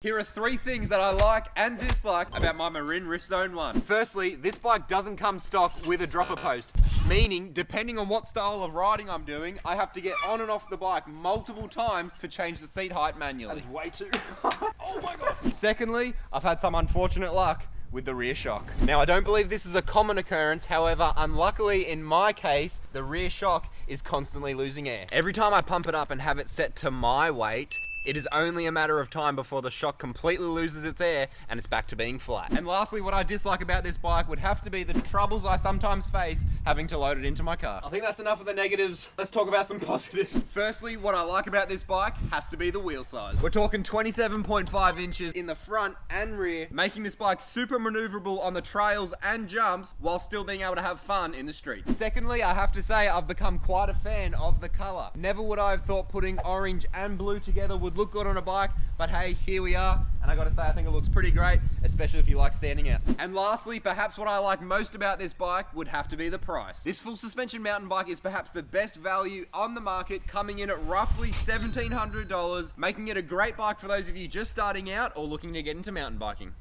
Here are 3 things that I like and dislike about my Marin Rift Zone 1. Firstly, this bike doesn't come stock with a dropper post, meaning depending on what style of riding I'm doing, I have to get on and off the bike multiple times to change the seat height manually. That is way too oh my god. Secondly, I've had some unfortunate luck with the rear shock. Now, I don't believe this is a common occurrence, however, unluckily in my case, the rear shock is constantly losing air. Every time I pump it up and have it set to my weight, it is only a matter of time before the shock completely loses its air and it's back to being flat. And lastly, what I dislike about this bike would have to be the troubles I sometimes face having to load it into my car. I think that's enough of the negatives. Let's talk about some positives. Firstly, what I like about this bike has to be the wheel size. We're talking 27.5 inches in the front and rear, making this bike super maneuverable on the trails and jumps while still being able to have fun in the street. Secondly, I have to say I've become quite a fan of the color. Never would I have thought putting orange and blue together would look good on a bike, but hey, here we are, and I gotta say I think it looks pretty great, especially if you like standing out. And lastly, perhaps what I like most about this bike would have to be the price. This full suspension mountain bike is perhaps the best value on the market, coming in at roughly $1,700, making it a great bike for those of you just starting out or looking to get into mountain biking.